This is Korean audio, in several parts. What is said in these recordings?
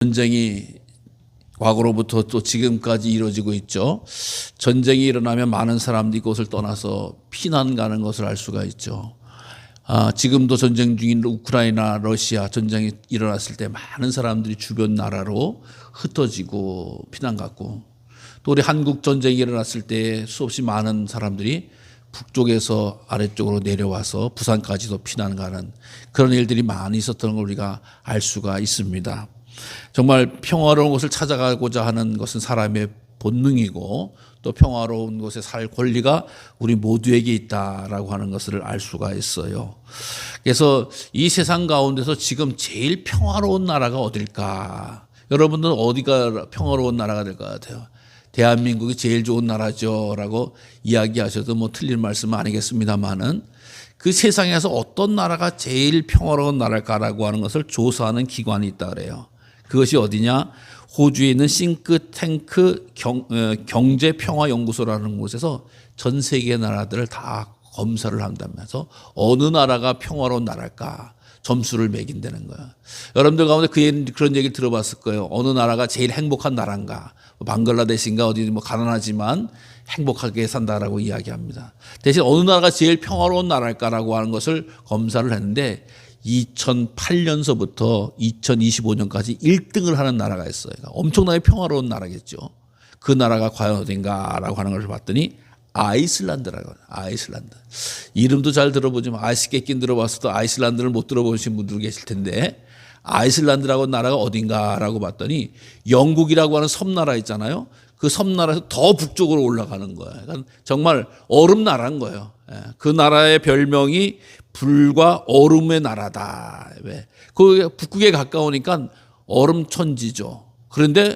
전쟁이 과거로부터 또 지금까지 이루어지고 있죠. 전쟁이 일어나면 많은 사람들이 그곳을 떠나서 피난 가는 것을 알 수가 있죠. 지금도 전쟁 중인 우크라이나, 러시아 전쟁이 일어났을 때 많은 사람들이 주변 나라로 흩어지고 피난 갔고, 또 우리 한국 전쟁이 일어났을 때 수없이 많은 사람들이 북쪽에서 아래쪽으로 내려와서 부산까지도 피난 가는 그런 일들이 많이 있었던 걸 우리가 알 수가 있습니다. 정말 평화로운 곳을 찾아가고자 하는 것은 사람의 본능이고, 또 평화로운 곳에 살 권리가 우리 모두에게 있다라고 하는 것을 알 수가 있어요. 그래서 이 세상 가운데서 지금 제일 평화로운 나라가 어딜까? 여러분들은 어디가 평화로운 나라가 될 것 같아요? 대한민국이 제일 좋은 나라죠 라고 이야기하셔도 뭐 틀린 말씀은 아니겠습니다만은, 그 세상에서 어떤 나라가 제일 평화로운 나라일까라고 하는 것을 조사하는 기관이 있다 그래요. 그것이 어디냐? 호주에 있는 싱크탱크 경제평화연구소라는 곳에서 전 세계 나라들을 다 검사를 한다면서 어느 나라가 평화로운 나라일까 점수를 매긴다는 거예요. 여러분들 가운데 그런 얘기를 들어봤을 거예요. 어느 나라가 제일 행복한 나라인가? 방글라데시인가 어디 뭐 가난하지만 행복하게 산다라고 이야기합니다. 대신 어느 나라가 제일 평화로운 나라일까라고 하는 것을 검사를 했는데 2008년서부터 2025년까지 1등을 하는 나라가 있어요. 엄청나게 평화로운 나라겠죠. 그 나라가 과연 어딘가라고 하는 것을 봤더니 아이슬란드라고 해요. 아이슬란드. 이름도 잘 들어보지만 아이스케이킹 들어봤어도 아이슬란드를 못 들어보신 분들 계실 텐데, 아이슬란드라고 나라가 어딘가라고 봤더니 영국이라고 하는 섬나라 있잖아요. 그 섬나라에서 더 북쪽으로 올라가는 거예요. 그러니까 정말 얼음 나라인 거예요. 그 나라의 별명이 불과 얼음의 나라다. 왜? 그 북극에 가까우니까 얼음 천지죠. 그런데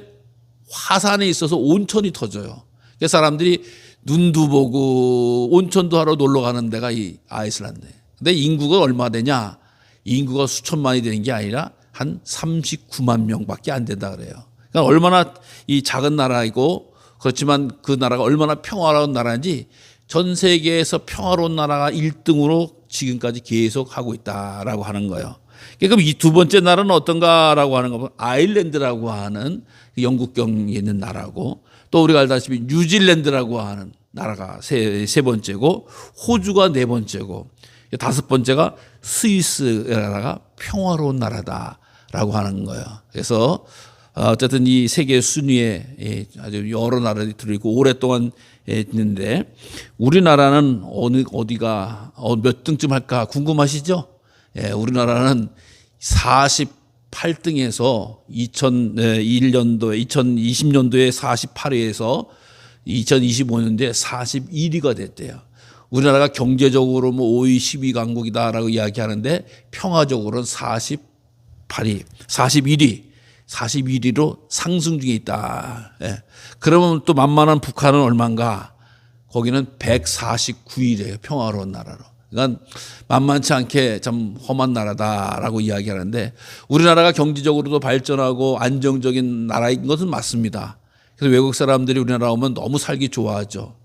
화산에 있어서 온천이 터져요. 그래서 사람들이 눈도 보고 온천도 하러 놀러 가는 데가 이 아이슬란드예요. 근데 인구가 얼마 되냐? 인구가 수천만이 되는 게 아니라 한 39만 명밖에 안 된다 그래요. 그러니까 얼마나 이 작은 나라이고, 그렇지만 그 나라가 얼마나 평화로운 나라인지 전 세계에서 평화로운 나라가 1등으로 지금까지 계속 하고 있다라고 하는 거예요. 그럼 이 두 번째 나라는 어떤가라고 하는 거, 아일랜드라고 하는 영국경에 있는 나라고, 또 우리가 알다시피 뉴질랜드라고 하는 나라가 세 번째고, 호주가 네 번째고, 다섯 번째가 스위스 나라가 평화로운 나라다라고 하는 거예요. 그래서 어쨌든 이 세계 순위에 아주 여러 나라들이 들어있고 오랫동안 있는데, 우리나라는 어디가 몇 등쯤 할까 궁금하시죠? 우리나라는 48등에서 2020년도에 48위에서 2025년도에 41위가 됐대요. 우리나라가 경제적으로 뭐 5위, 10위 강국이다라고 이야기하는데 평화적으로는 41위로 상승 중에 있다. 그러면 또 만만한 북한은 얼마인가? 거기는 149위래요. 평화로운 나라로. 그러니까 만만치 않게 참 험한 나라다라고 이야기하는데, 우리나라가 경제적으로도 발전하고 안정적인 나라인 것은 맞습니다. 그래서 외국 사람들이 우리나라 오면 너무 살기 좋아하죠.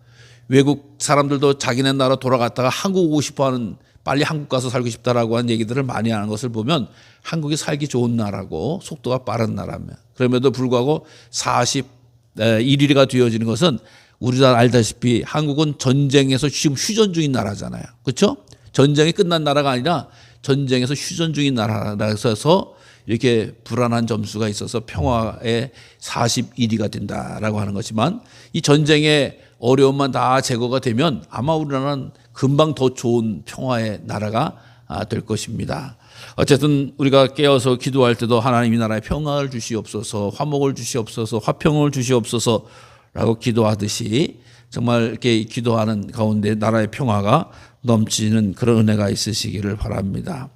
외국 사람들도 자기네 나라 돌아갔다가 한국 오고 싶어하는, 빨리 한국 가서 살고 싶다라고 하는 얘기들을 많이 하는 것을 보면 한국이 살기 좋은 나라고 속도가 빠른 나라면, 그럼에도 불구하고 41위가 되어지는 것은 우리가 알다시피 한국은 전쟁에서 지금 휴전 중인 나라잖아요. 그렇죠? 전쟁이 끝난 나라가 아니라 전쟁에서 휴전 중인 나라라서 이렇게 불안한 점수가 있어서 평화의 41위가 된다라고 하는 것이지만, 이 전쟁의 어려움만 다 제거가 되면 아마 우리나라는 금방 더 좋은 평화의 나라가 될 것입니다. 어쨌든 우리가 깨어서 기도할 때도 하나님 이 나라에 평화를 주시옵소서, 화목을 주시옵소서, 화평을 주시옵소서 라고 기도하듯이 정말 이렇게 기도하는 가운데 나라의 평화가 넘치는 그런 은혜가 있으시기를 바랍니다.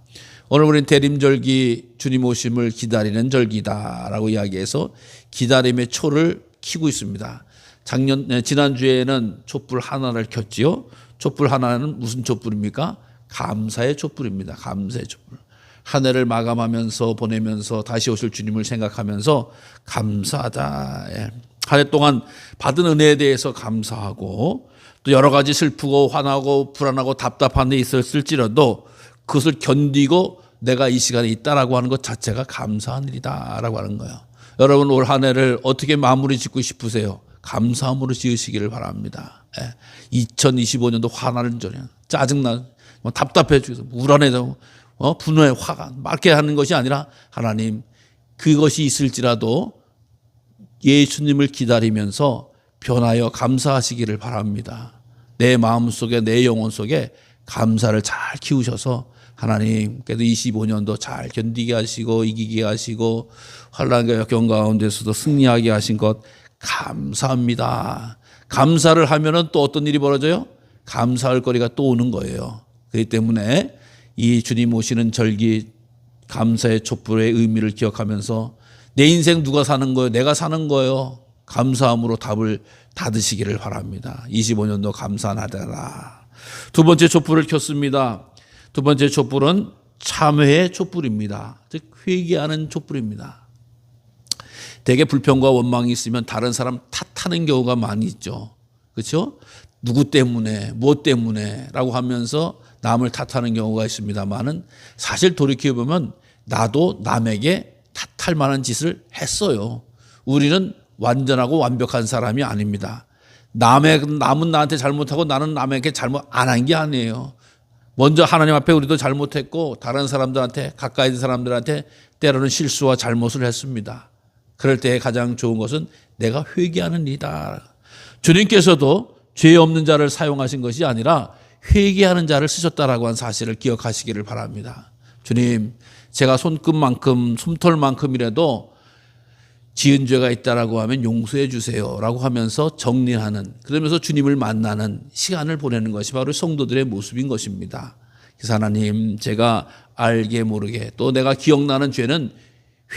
오늘 우리는 대림절기, 주님 오심을 기다리는 절기다라고 이야기해서 기다림의 초를 켜고 있습니다. 지난주에는 촛불 하나를 켰지요. 촛불 하나는 무슨 촛불입니까? 감사의 촛불입니다. 감사의 촛불. 한 해를 마감하면서 보내면서 다시 오실 주님을 생각하면서 감사하다. 한 해 동안 받은 은혜에 대해서 감사하고, 또 여러 가지 슬프고 화나고 불안하고 답답한 데 있었을지라도 그것을 견디고 내가 이 시간에 있다라고 하는 것 자체가 감사한 일이다라고 하는 거예요. 여러분 올 한 해를 어떻게 마무리 짓고 싶으세요? 감사함으로 지으시기를 바랍니다. 2025년도 화나는 전이야. 짜증나, 답답해 죽어서 우울해서 분노에 화가 맑게 하는 것이 아니라 하나님 그것이 있을지라도 예수님을 기다리면서 변하여 감사하시기를 바랍니다. 내 마음속에 내 영혼 속에 감사를 잘 키우셔서 하나님께서 25년도 잘 견디게 하시고 이기게 하시고 환난과 역경 가운데서도 승리하게 하신 것 감사합니다. 감사를 하면은 또 어떤 일이 벌어져요? 감사할 거리가 또 오는 거예요. 그렇기 때문에 이 주님 오시는 절기 감사의 촛불의 의미를 기억하면서 내 인생 누가 사는 거예요? 내가 사는 거예요. 감사함으로 답을 닫으시기를 바랍니다. 25년도 감사하다라. 두 번째 촛불을 켰습니다. 두 번째 촛불은 참회의 촛불입니다. 즉 회개하는 촛불입니다. 대개 불평과 원망이 있으면 다른 사람 탓하는 경우가 많이 있죠. 그렇죠? 누구 때문에 무엇 때문에 라고 하면서 남을 탓하는 경우가 있습니다만은 사실 돌이켜보면 나도 남에게 탓할 만한 짓을 했어요. 우리는 완전하고 완벽한 사람이 아닙니다. 남은 나한테 잘못하고 나는 남에게 잘못 안 한 게 아니에요. 먼저 하나님 앞에 우리도 잘못했고 다른 사람들한테 가까이 있는 사람들한테 때로는 실수와 잘못을 했습니다. 그럴 때 가장 좋은 것은 내가 회개하는 일이다. 주님께서도 죄 없는 자를 사용하신 것이 아니라 회개하는 자를 쓰셨다라고 한 사실을 기억하시기를 바랍니다. 주님, 제가 손끝만큼 솜털만큼이라도 지은 죄가 있다라고 하면 용서해 주세요라고 하면서 정리하는, 그러면서 주님을 만나는 시간을 보내는 것이 바로 성도들의 모습인 것입니다. 그래서 하나님, 제가 알게 모르게 또 내가 기억나는 죄는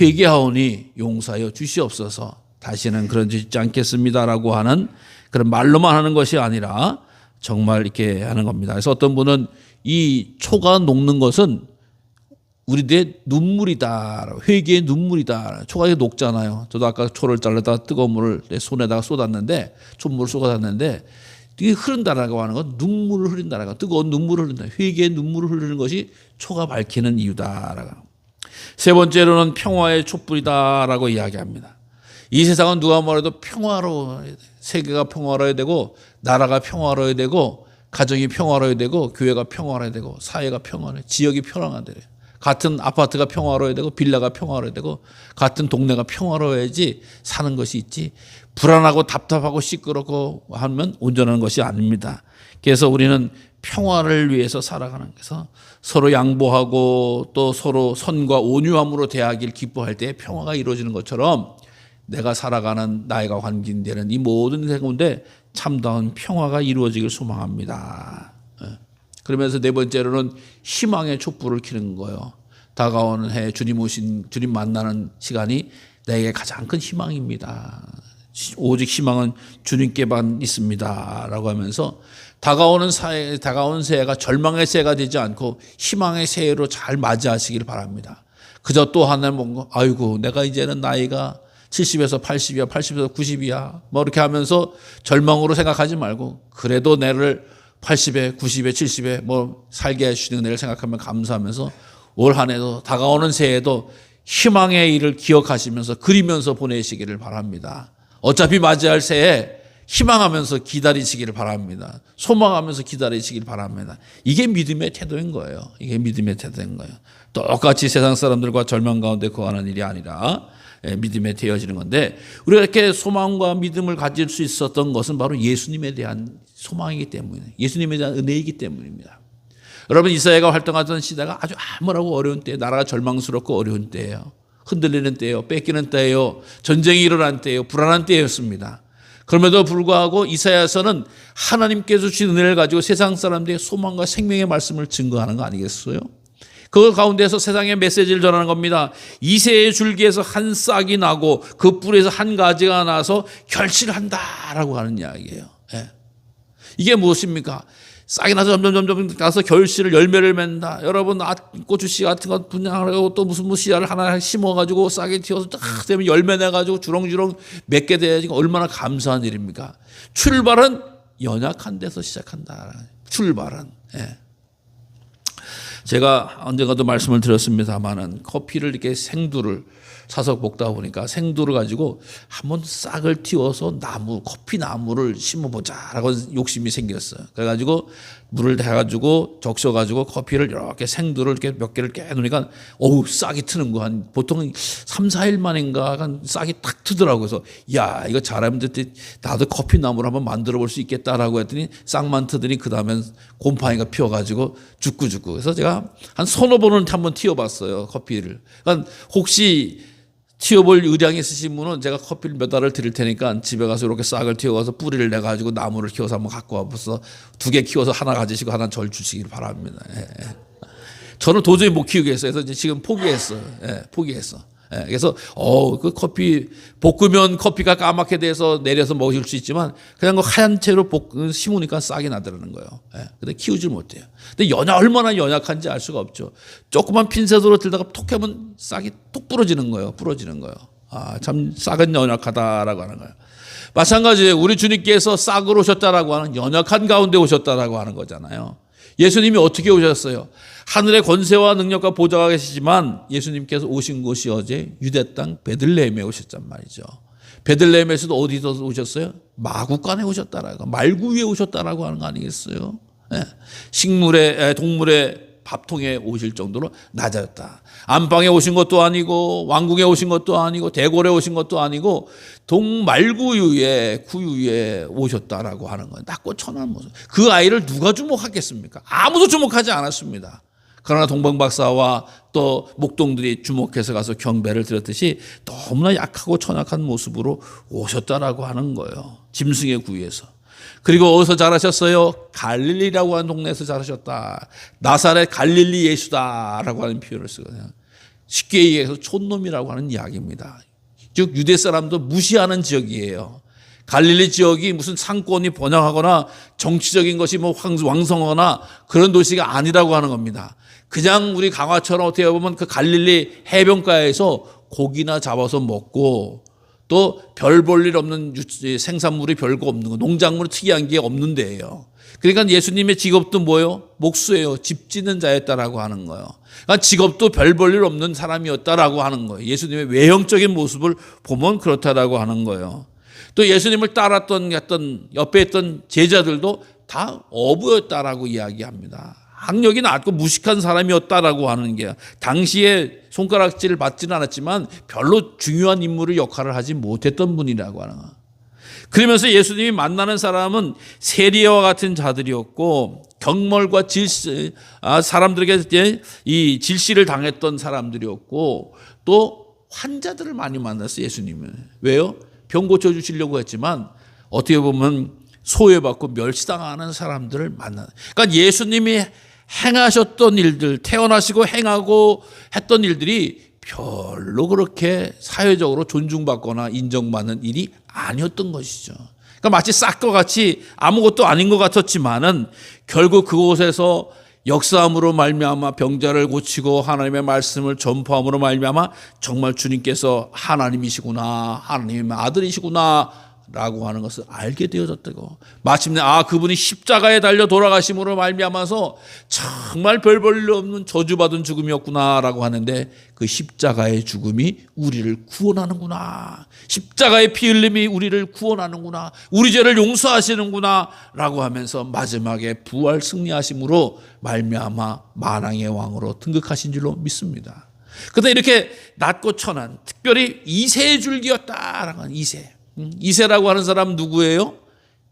회개하오니 용서하여 주시옵소서. 다시는 그런 짓 짓지 않겠습니다라고 하는 그런 말로만 하는 것이 아니라 정말 이렇게 하는 겁니다. 그래서 어떤 분은 이 초가 녹는 것은 우리들의 눈물이다. 회개의 눈물이다. 초가 녹잖아요. 저도 아까 초를 잘라다가 뜨거운 물을 내 손에다가 쏟았는데, 촛물을 쏟아놨는데, 이게 흐른다라고 하는 건 눈물을 흐린다라고, 뜨거운 눈물을 흐른다. 회개의 눈물을 흐르는 것이 초가 밝히는 이유다라고. 세 번째로는 평화의 촛불이다라고 이야기합니다. 이 세상은 누가 뭐래도 평화로워야 돼. 세계가 평화로워야 되고, 나라가 평화로워야 되고, 가정이 평화로워야 되고, 교회가 평화로워야 되고, 사회가 평화로워야 되고, 지역이 평화로워야 돼요. 같은 아파트가 평화로워야 되고 빌라가 평화로워야 되고 같은 동네가 평화로워야지 사는 것이 있지, 불안하고 답답하고 시끄럽고 하면 온전한 것이 아닙니다. 그래서 우리는 평화를 위해서 살아가는, 그래서 서로 양보하고 또 서로 선과 온유함으로 대하길 기뻐할 때 평화가 이루어지는 것처럼 내가 살아가는 나이가 환기되는 이 모든 가운데 참다운 평화가 이루어지길 소망합니다. 그러면서 네 번째로는 희망의 촛불을 켜는 거예요. 다가오는 해 주님 만나는 시간이 내게 가장 큰 희망입니다. 오직 희망은 주님께만 있습니다. 라고 하면서 다가오는 새해가 절망의 새해가 되지 않고 희망의 새해로 잘 맞이하시기를 바랍니다. 그저 또 하나 뭔가, 아이고, 내가 이제는 나이가 70에서 80이야, 80에서 90이야, 뭐 이렇게 하면서 절망으로 생각하지 말고, 그래도 내를 80에, 90에, 70에 뭐 살게 해주시는 은혜를 생각하면 감사하면서 올 한 해도 다가오는 새해에도 희망의 일을 기억하시면서 그리면서 보내시기를 바랍니다. 어차피 맞이할 새해 희망하면서 기다리시기를 바랍니다. 소망하면서 기다리시기를 바랍니다. 이게 믿음의 태도인 거예요. 이게 믿음의 태도인 거예요. 똑같이 세상 사람들과 절망 가운데 거하는 일이 아니라 믿음에 되어지는 건데, 우리가 이렇게 소망과 믿음을 가질 수 있었던 것은 바로 예수님에 대한 소망이기 때문에, 예수님에 대한 은혜이기 때문입니다. 여러분, 이사야가 활동하던 시대가 아주 암울하고 어려운 때, 나라가 절망스럽고 어려운 때예요. 흔들리는 때예요. 뺏기는 때예요. 전쟁이 일어난 때예요. 불안한 때였습니다. 그럼에도 불구하고 이사야서는 하나님께서 주신 은혜를 가지고 세상 사람들의 소망과 생명의 말씀을 증거하는 거 아니겠어요? 그 가운데서 세상의 메시지를 전하는 겁니다. 이새의 줄기에서 한 싹이 나고 그 뿔에서 한 가지가 나서 결실한다라고 하는 이야기예요. 예. 이게 무엇입니까? 싹이 나서 점점 가서 결실을, 열매를 맺는다. 여러분, 고추씨 같은 거 분양하고 또 무슨 씨알을 하나 심어가지고 싹이 튀어서 딱 되면 열매 내가지고 주렁주렁 맺게 돼야지 얼마나 감사한 일입니까? 출발은 연약한 데서 시작한다. 출발은. 예. 제가 언젠가도 말씀을 드렸습니다만은 커피를 이렇게 생두를 사서 먹다 보니까 생두를 가지고 한번 싹을 틔워서 커피 나무를 심어보자라고 욕심이 생겼어요. 그래가지고 물을 대가지고 적셔가지고 커피를 이렇게 생두를 이렇게 몇 개를 깨놓으니까 싹이 트는 거 한 보통 3, 4일 만인가 싹이 탁 트더라고요. 그래서 야, 이거 잘하면 나도 커피 나무를 한번 만들어 볼 수 있겠다라고 했더니 싹만 트더니 그 다음엔 곰팡이가 피어가지고 죽고. 그래서 제가 한 서너 번은 한번 튀어봤어요, 커피를. 그러니까 혹시 튀어볼 의향이 있으신 분은 제가 커피를 몇 알을 드릴 테니까 집에 가서 이렇게 싹을 튀어가서 뿌리를 내가지고 나무를 키워서 한번 갖고 와서 2개 키워서 하나 가지시고 하나 절 주시길 바랍니다. 예. 저는 도저히 못 키우겠어요. 그래서 지금 포기했어요. 포기했어. 그래서 그 커피 볶으면 커피가 까맣게 돼서 내려서 먹을 수 있지만 그냥 하얀 채로 심으니까 싹이 나더라는 거예요. 근데 키우질 못해요. 근데 얼마나 연약한지 알 수가 없죠. 조그만 핀셋으로 들다가 톡 하면 싹이 톡 부러지는 거예요. 참 싹은 연약하다라고 하는 거예요. 마찬가지예요. 우리 주님께서 싹으로 오셨다라고 하는 연약한 가운데 오셨다라고 하는 거잖아요. 예수님이 어떻게 오셨어요? 하늘의 권세와 능력과 보좌가 계시지만 예수님께서 오신 곳이 어제 유대 땅 베들레헴에 오셨단 말이죠. 베들레헴에서도 어디서 오셨어요? 마구간에 오셨다라고, 말구 위에 오셨다라고 하는 거 아니겠어요? 동물의 밥통에 오실 정도로 낮아졌다. 안방에 오신 것도 아니고 왕궁에 오신 것도 아니고 대궐에 오신 것도 아니고 말구 위에 구유 위에 오셨다라고 하는 거예요. 낮고 천한 모습. 그 아이를 누가 주목하겠습니까? 아무도 주목하지 않았습니다. 그러나 동방박사와 또 목동들이 주목해서 가서 경배를 드렸듯이 너무나 약하고 천약한 모습으로 오셨다라고 하는 거예요. 짐승의 구유에서. 그리고 어디서 자라셨어요? 갈릴리라고 하는 동네에서 자라셨다. 나사렛 갈릴리 예수다라고 하는 표현을 쓰거든요. 쉽게 얘기해서 촌놈이라고 하는 이야기입니다. 즉 유대 사람도 무시하는 지역이에요. 갈릴리 지역이 무슨 상권이 번영하거나 정치적인 것이 왕성하거나 그런 도시가 아니라고 하는 겁니다. 그냥 우리 강화처럼 어떻게 보면 그 갈릴리 해변가에서 고기나 잡아서 먹고 또 별 볼 일 없는 생산물이 별거 없는 거, 농작물이 특이한 게 없는 데예요. 그러니까 예수님의 직업도 뭐예요? 목수예요. 집 짓는 자였다라고 하는 거예요. 그러니까 직업도 별 볼 일 없는 사람이었다라고 하는 거예요. 예수님의 외형적인 모습을 보면 그렇다라고 하는 거예요. 또 예수님을 따랐던 옆에 있던 제자들도 다 어부였다라고 이야기합니다. 학력이 낮고 무식한 사람이었다라고 하는 게 당시에 손가락질을 받지는 않았지만 별로 중요한 인물의 역할을 하지 못했던 분이라고 하는 거예요. 그러면서 예수님이 만나는 사람은 세리와 같은 자들이었고 경멸과 사람들에게 이 질시를 당했던 사람들이었고 또 환자들을 많이 만났어요. 예수님은. 왜요? 병 고쳐주시려고 했지만 어떻게 보면 소외받고 멸시당하는 사람들을 만나는. 그러니까 예수님이 행하셨던 일들, 태어나시고 행하고 했던 일들이 별로 그렇게 사회적으로 존중받거나 인정받는 일이 아니었던 것이죠. 그러니까 마치 싹과 같이 아무것도 아닌 것 같았지만은 결국 그곳에서 역사함으로 말미암아 병자를 고치고 하나님의 말씀을 전파함으로 말미암아 정말 주님께서 하나님이시구나, 하나님의 아들이시구나 라고 하는 것을 알게 되어졌다고. 마침내 그분이 십자가에 달려 돌아가심으로 말미암아서 정말 별 볼 일 없는 저주받은 죽음이었구나 라고 하는데 그 십자가의 죽음이 우리를 구원하는구나, 십자가의 피 흘림이 우리를 구원하는구나, 우리 죄를 용서하시는구나 라고 하면서 마지막에 부활 승리하심으로 말미암아 만왕의 왕으로 등극하신 줄로 믿습니다. 그런데 이렇게 낮고 천한, 특별히 이세의 줄기였다라고 하는 이세라고 하는 사람 누구예요?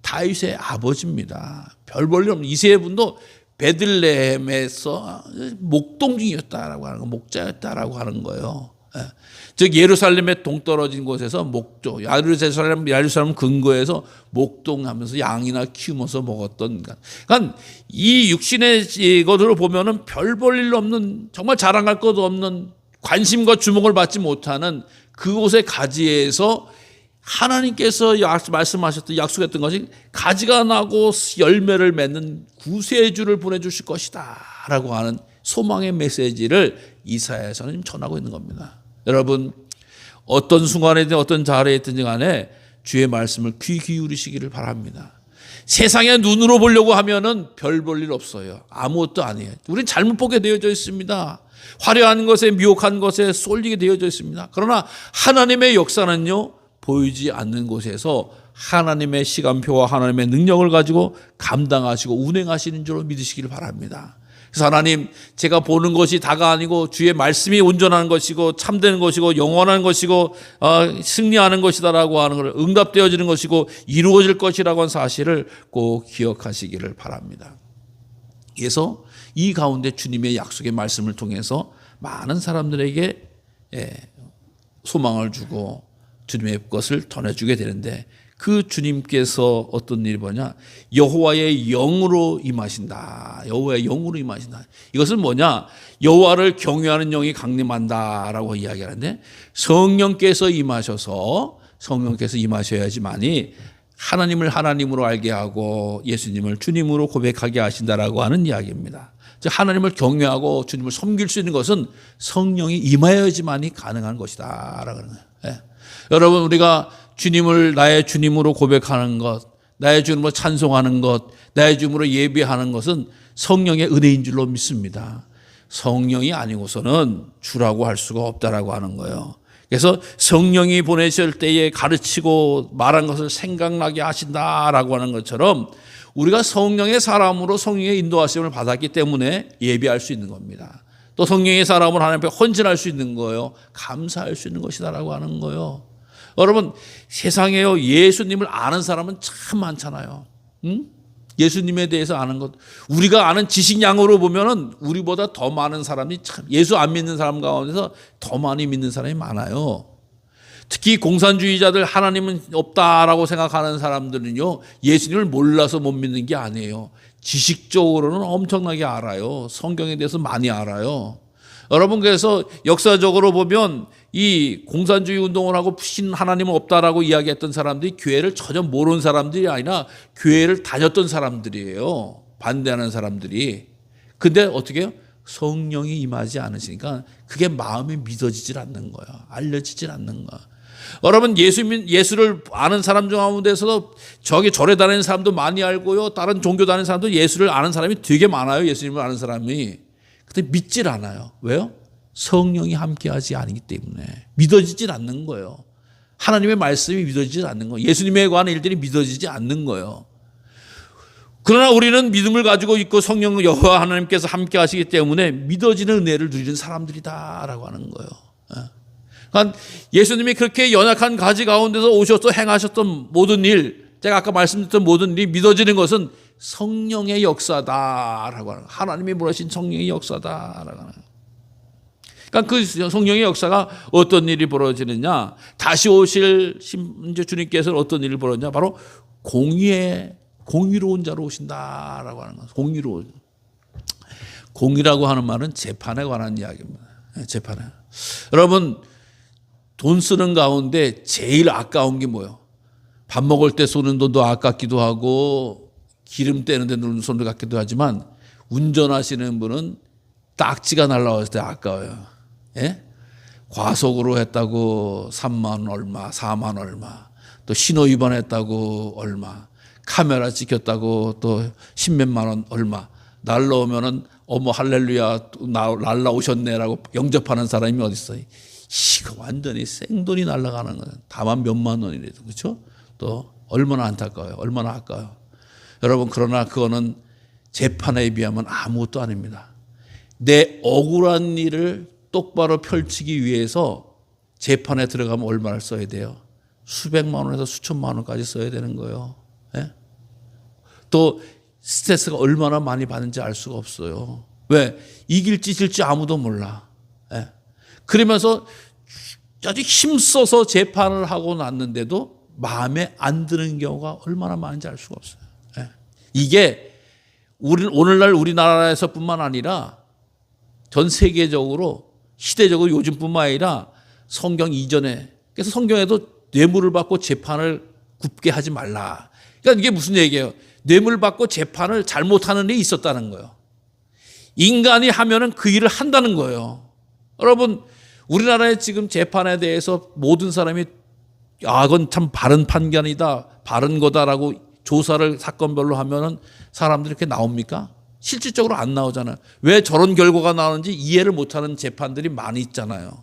다윗의 아버지입니다. 별 볼 일 없는 이세 분도 베들레헴에서 목동중이었다라고 하는 거, 목자였다라고 하는 거예요. 즉 예루살렘의 동떨어진 곳에서 목조, 예루살렘 근거에서 목동하면서 양이나 키우면서 먹었던. 그러니까 이 육신의 것으로 보면은 별 볼 일 없는, 정말 자랑할 것도 없는, 관심과 주목을 받지 못하는 그곳의 가지에서 하나님께서 말씀하셨던, 약속했던 것이 가지가 나고 열매를 맺는 구세주를 보내주실 것이다 라고 하는 소망의 메시지를 이사야서는 전하고 있는 겁니다. 여러분, 어떤 순간이든 어떤 자리에 있든지 간에 주의 말씀을 귀 기울이시기를 바랍니다. 세상의 눈으로 보려고 하면은 별 볼 일 없어요. 아무것도 아니에요. 우린 잘못 보게 되어져 있습니다. 화려한 것에 미혹한 것에 쏠리게 되어져 있습니다. 그러나 하나님의 역사는요, 보이지 않는 곳에서 하나님의 시간표와 하나님의 능력을 가지고 감당하시고 운행하시는 줄로 믿으시길 바랍니다. 그래서 하나님, 제가 보는 것이 다가 아니고 주의 말씀이 온전한 것이고 참되는 것이고 영원한 것이고 승리하는 것이다라고 하는 걸, 응답되어지는 것이고 이루어질 것이라고 하는 사실을 꼭 기억하시기를 바랍니다. 그래서 이 가운데 주님의 약속의 말씀을 통해서 많은 사람들에게 소망을 주고 주님의 것을 전해주게 되는데, 그 주님께서 어떤 일이 뭐냐, 여호와의 영으로 임하신다. 여호와의 영으로 임하신다. 이것은 뭐냐, 여호와를 경외하는 영이 강림한다라고 이야기하는데, 성령께서 임하셔야지만이 하나님을 하나님으로 알게 하고 예수님을 주님으로 고백하게 하신다라고 하는 이야기입니다. 즉 하나님을 경외하고 주님을 섬길 수 있는 것은 성령이 임하여야지만이 가능한 것이다라고 하는 거예요. 여러분, 우리가 주님을 나의 주님으로 고백하는 것, 나의 주님으로 찬송하는 것, 나의 주님으로 예배하는 것은 성령의 은혜인 줄로 믿습니다. 성령이 아니고서는 주라고 할 수가 없다라고 하는 거예요. 그래서 성령이 보내실 때에 가르치고 말한 것을 생각나게 하신다라고 하는 것처럼 우리가 성령의 사람으로 성령의 인도하심을 받았기 때문에 예배할 수 있는 겁니다. 또 성령의 사람으로 하나님 앞에 헌신할 수 있는 거예요. 감사할 수 있는 것이다라고 하는 거예요. 여러분, 세상에요, 예수님을 아는 사람은 참 많잖아요. 예수님에 대해서 아는 것, 우리가 아는 지식량으로 보면은 우리보다 더 많은 사람이, 참 예수 안 믿는 사람 가운데서 더 많이 믿는 사람이 많아요. 특히 공산주의자들, 하나님은 없다라고 생각하는 사람들은요, 예수님을 몰라서 못 믿는 게 아니에요. 지식적으로는 엄청나게 알아요. 성경에 대해서 많이 알아요. 여러분, 그래서 역사적으로 보면 이 공산주의 운동을 하고 신 하나님은 없다라고 이야기했던 사람들이 교회를 전혀 모르는 사람들이 아니라 교회를 다녔던 사람들이에요. 반대하는 사람들이. 근데 어떻게 해요? 성령이 임하지 않으시니까 그게 마음에 믿어지질 않는 거예요. 알려지질 않는 거예요. 여러분, 예수를 아는 사람 중 가운데서도 저기 절에 다니는 사람도 많이 알고요, 다른 종교 다니는 사람도 예수를 아는 사람이 되게 많아요. 예수님을 아는 사람이. 근데 믿질 않아요. 왜요? 성령이 함께하지 않기 때문에 믿어지질 않는 거예요. 하나님의 말씀이 믿어지지 않는 거예요. 예수님에 관한 일들이 믿어지지 않는 거예요. 그러나 우리는 믿음을 가지고 있고 성령 여호와 하나님께서 함께하시기 때문에 믿어지는 은혜를 누리는 사람들이다라고 하는 거예요. 그러니까 예수님이 그렇게 연약한 가지 가운데서 오셔서 행하셨던 모든 일, 제가 아까 말씀드렸던 모든 일이 믿어지는 것은 성령의 역사다라고 하는 거예요. 하나님이 보내신 성령의 역사다라고 하는 거예요. 그러니까 그 성령의 역사가 어떤 일이 벌어지느냐, 다시 오실 주님께서는 어떤 일이 벌어지냐, 바로 공의로운 자로 오신다라고 하는 거예요. 공의라고 하는 말은 재판에 관한 이야기입니다. 재판에. 여러분, 돈 쓰는 가운데 제일 아까운 게 뭐예요? 밥 먹을 때 쏘는 돈도 아깝기도 하고 기름 떼는 데 넣는 돈도 아깝기도 하지만 운전하시는 분은 딱지가 날라왔을 때 아까워요. 예? 과속으로 했다고 3만 원 얼마, 4만 얼마, 또 신호 위반했다고 얼마, 카메라 찍혔다고 또 10몇만 원 얼마, 날라오면은 어머 할렐루야 날라오셨네라고 영접하는 사람이 어디 있어요? 이거 완전히 생돈이 날아가는 거예요. 다만 몇만 원이라도. 그렇죠? 또 얼마나 안타까워요. 얼마나 아까워요. 여러분, 그러나 그거는 재판에 비하면 아무것도 아닙니다. 내 억울한 일을 똑바로 펼치기 위해서 재판에 들어가면 얼마를 써야 돼요? 수백만 원에서 수천만 원까지 써야 되는 거예요. 예? 또 스트레스가 얼마나 많이 받는지 알 수가 없어요. 왜? 이길지 질지 아무도 몰라. 예? 그러면서 아주 힘써서 재판을 하고 났는데도 마음에 안 드는 경우가 얼마나 많은지 알 수가 없어요. 예? 이게 오늘날 우리나라에서뿐만 아니라 전 세계적으로 시대적으로 요즘뿐만 아니라 성경 이전에, 그래서 성경에도 뇌물을 받고 재판을 굽게 하지 말라. 그러니까 이게 무슨 얘기예요? 뇌물 받고 재판을 잘못하는 일이 있었다는 거예요. 인간이 하면은 그 일을 한다는 거예요. 여러분, 우리나라의 지금 재판에 대해서 모든 사람이 그건 참 바른 판결이다, 바른 거다라고 조사를 사건별로 하면은 사람들이 이렇게 나옵니까? 실질적으로 안 나오잖아요. 왜 저런 결과가 나오는지 이해를 못하는 재판들이 많이 있잖아요.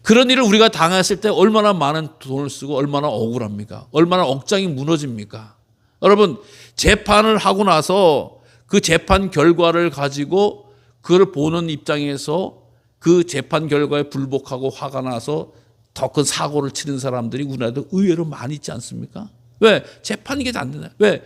그런 일을 우리가 당했을 때 얼마나 많은 돈을 쓰고 얼마나 억울합니까? 얼마나 억장이 무너집니까? 여러분, 재판을 하고 나서 그 재판 결과를 가지고 그걸 보는 입장에서 그 재판 결과에 불복하고 화가 나서 더 큰 사고를 치는 사람들이 우리나라도 의외로 많이 있지 않습니까? 왜? 재판이 이게 안 되나요? 왜?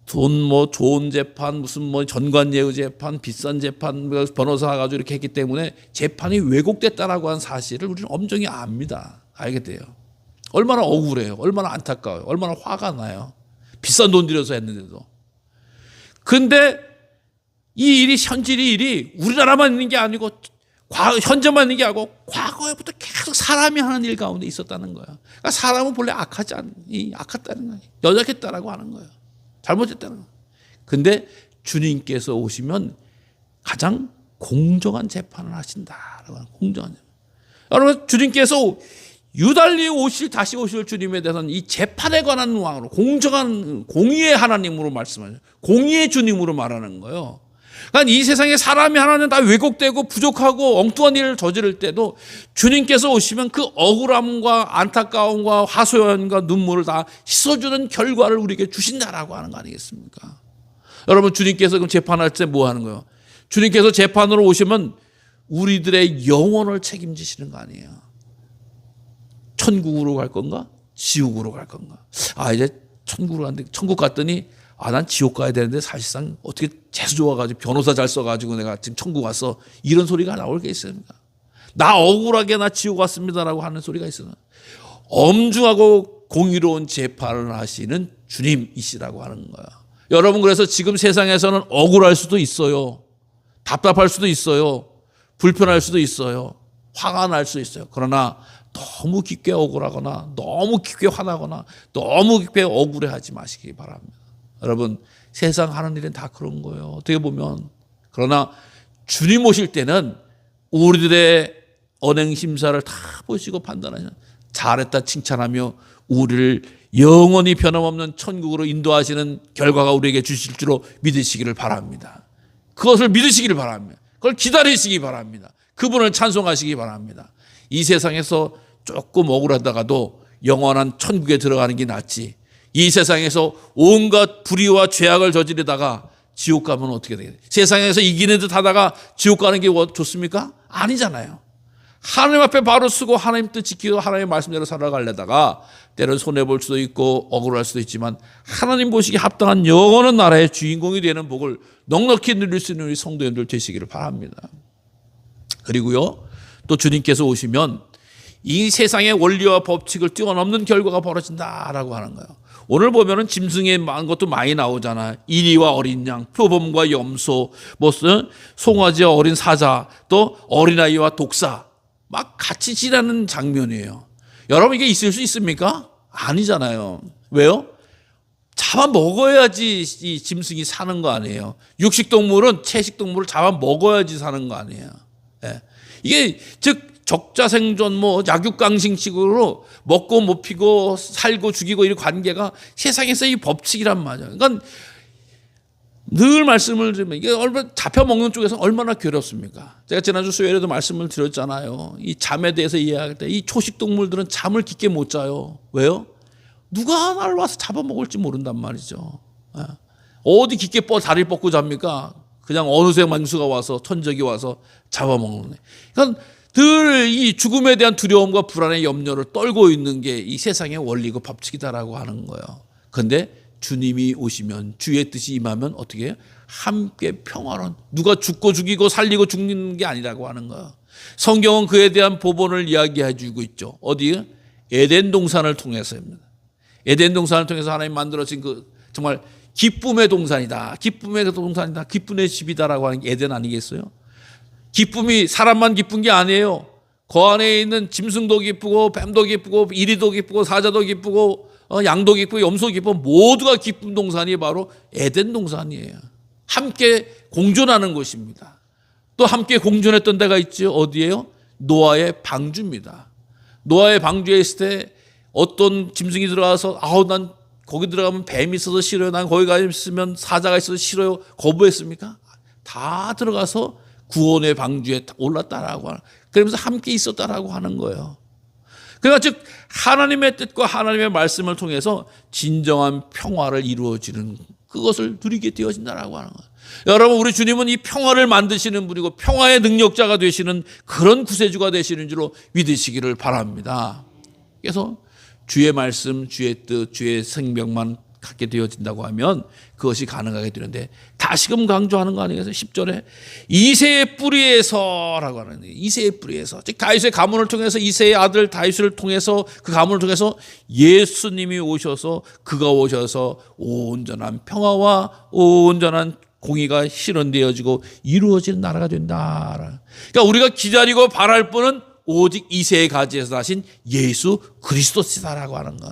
돈 좋은 재판, 무슨 전관예우 재판, 비싼 재판, 변호사 가지고 이렇게 했기 때문에 재판이 왜곡됐다라고 하는 사실을 우리는 엄정히 압니다. 알게 돼요. 얼마나 억울해요. 얼마나 안타까워요. 얼마나 화가 나요. 비싼 돈 들여서 했는데도. 근데 이 일이 현실이 일이 우리나라만 있는 게 아니고 현재만 있는 게 아니고 과거에부터 계속 사람이 하는 일 가운데 있었다는 거예요. 그러니까 사람은 본래 악하다는 거예요. 연약했다라고 하는 거예요. 잘못했다는 거예요. 근데 주님께서 오시면 가장 공정한 재판을 하신다라고 하는 공정한 재판. 여러분, 주님께서 유달리 다시 오실 주님에 대해서는 이 재판에 관한 왕으로 공정한 공의의 하나님으로 말씀하죠. 공의의 주님으로 말하는 거예요. 그러니까 이 세상에 사람이 하나는 다 왜곡되고 부족하고 엉뚱한 일을 저지를 때도 주님께서 오시면 그 억울함과 안타까움과 하소연과 눈물을 다 씻어주는 결과를 우리에게 주신다라고 하는 거 아니겠습니까? 여러분, 주님께서 그럼 재판할 때 뭐 하는 거예요? 주님께서 재판으로 오시면 우리들의 영혼을 책임지시는 거 아니에요. 천국으로 갈 건가? 지옥으로 갈 건가? 이제 천국으로 갔는데 천국 갔더니 난 지옥 가야 되는데 사실상 어떻게 재수 좋아가지고 변호사 잘 써가지고 내가 지금 천국 왔어. 이런 소리가 나올 게 있습니까? 나 억울하게 나 지옥 왔습니다라고 하는 소리가 있어요. 엄중하고 공의로운 재판을 하시는 주님이시라고 하는 거야. 여러분, 그래서 지금 세상에서는 억울할 수도 있어요. 답답할 수도 있어요. 불편할 수도 있어요. 화가 날 수도 있어요. 그러나 너무 깊게 억울하거나 너무 깊게 화나거나 너무 깊게 억울해하지 마시기 바랍니다. 여러분, 세상 하는 일은 다 그런 거예요. 어떻게 보면. 그러나 주님 오실 때는 우리들의 언행 심사를 다 보시고 판단하시는, 잘했다 칭찬하며 우리를 영원히 변함없는 천국으로 인도하시는 결과가 우리에게 주실 줄로 믿으시기를 바랍니다. 그것을 믿으시기를 바랍니다. 그걸 기다리시기 바랍니다. 그분을 찬송하시기 바랍니다. 이 세상에서 조금 억울하다가도 영원한 천국에 들어가는 게 낫지, 이 세상에서 온갖 불의와 죄악을 저지르다가 지옥 가면 어떻게 되겠어요? 세상에서 이기는 듯 하다가 지옥 가는 게 좋습니까? 아니잖아요. 하나님 앞에 바로 서고 하나님 뜻 지키고 하나님의 말씀대로 살아가려다가 때로는 손해볼 수도 있고 억울할 수도 있지만 하나님 보시기에 합당한 영원한 나라의 주인공이 되는 복을 넉넉히 누릴 수 있는 우리 성도님들 되시기를 바랍니다. 그리고요, 또 주님께서 오시면 이 세상의 원리와 법칙을 뛰어넘는 결과가 벌어진다라고 하는 거예요. 오늘 보면은 짐승의 것도 많이 나오잖아요. 이리와 어린 양, 표범과 염소, 송아지와 어린 사자, 또 어린아이와 독사, 막 같이 지나는 장면이에요. 여러분, 이게 있을 수 있습니까? 아니잖아요. 왜요? 잡아 먹어야지 이 짐승이 사는 거 아니에요. 육식동물은 채식동물을 잡아 먹어야지 사는 거 아니에요. 예. 이게 즉 적자생존 약육강식식으로 먹고 못 피고 살고 죽이고 이 관계가 세상에서 이 법칙이란 말이에요. 그러니까 늘 말씀을 드리면 이게 얼마나 잡혀먹는 쪽에서 얼마나 괴롭습니까? 제가 지난주 수요일에도 말씀을 드렸잖아요. 이 잠에 대해서 이해할 때 이 초식동물들은 잠을 깊게 못 자요. 왜요? 누가 나를 와서 잡아먹을지 모른단 말이죠. 어디 깊게 다리를 뻗고 잡니까? 그냥 어느새 만수가 와서 천적이 와서 잡아먹는. 그러니까 늘 이 죽음에 대한 두려움과 불안의 염려를 떨고 있는 게 이 세상의 원리고 법칙이다라고 하는 거예요. 그런데 주님이 오시면, 주의 뜻이 임하면 어떻게 해요? 함께 평화로운, 누가 죽고 죽이고 살리고 죽는 게 아니라고 하는 거예요. 성경은 그에 대한 법원을 이야기해 주고 있죠. 어디에? 에덴 동산을 통해서입니다. 에덴 동산을 통해서 하나님 만들어진 그 정말 기쁨의 동산이다. 기쁨의 동산이다. 기쁨의 집이다라고 하는 게 에덴 아니겠어요? 기쁨이 사람만 기쁜 게 아니에요. 그 안에 있는 짐승도 기쁘고 뱀도 기쁘고 이리도 기쁘고 사자도 기쁘고 양도 기쁘고 염소 기쁘고 모두가 기쁜 동산이 바로 에덴 동산이에요. 함께 공존하는 곳입니다. 또 함께 공존했던 데가 있죠. 어디예요? 노아의 방주입니다. 노아의 방주에 있을 때 어떤 짐승이 들어와서 난 거기 들어가면 뱀이 있어서 싫어요. 난 거기 가 있으면 사자가 있어서 싫어요. 거부했습니까? 다 들어가서 구원의 방주에 올랐다라고 하는, 그러면서 함께 있었다라고 하는 거예요. 그러니까 즉 하나님의 뜻과 하나님의 말씀을 통해서 진정한 평화를 이루어지는 그것을 누리게 되어진다라고 하는 거예요. 여러분, 우리 주님은 이 평화를 만드시는 분이고 평화의 능력자가 되시는 그런 구세주가 되시는 줄로 믿으시기를 바랍니다. 그래서 주의 말씀, 주의 뜻, 주의 생명만 갖게 되어진다고 하면 그것이 가능하게 되는데, 다시금 강조하는 거 아니겠어요? 10절에 이새의 뿌리에서라고 하는, 이새의 뿌리에서, 즉 다윗의 가문을 통해서, 이새의 아들 다윗을 통해서, 그 가문을 통해서 예수님이 오셔서, 그가 오셔서 온전한 평화와 온전한 공의가 실현되어지고 이루어지는 나라가 된다. 그러니까 우리가 기다리고 바랄 분은 오직 이새의 가지에서 나신 예수 그리스도시다라고 하는 거.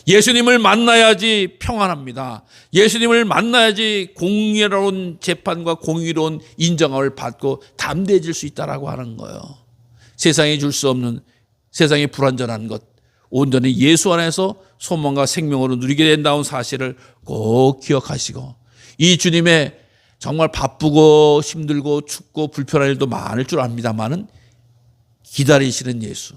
예수님을 만나야지 평안합니다. 예수님을 만나야지 공의로운 재판과 공의로운 인정함을 받고 담대해질 수 있다라고 하는 거예요. 세상에 줄 수 없는, 세상의 불완전한 것, 온전히 예수 안에서 소망과 생명으로 누리게 된다는 사실을 꼭 기억하시고, 이 주님의 정말 바쁘고 힘들고 춥고 불편한 일도 많을 줄 압니다만은 기다리시는 예수,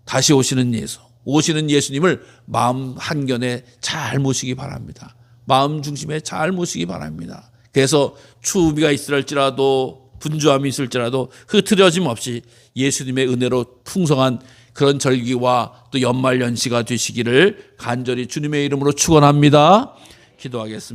다시 오시는 예수, 오시는 예수님을 마음 한켠에 잘 모시기 바랍니다. 마음 중심에 잘 모시기 바랍니다. 그래서 추위가 있을지라도, 분주함이 있을지라도 흐트러짐 없이 예수님의 은혜로 풍성한 그런 절기와 또 연말 연시가 되시기를 간절히 주님의 이름으로 축원합니다. 기도하겠습니다.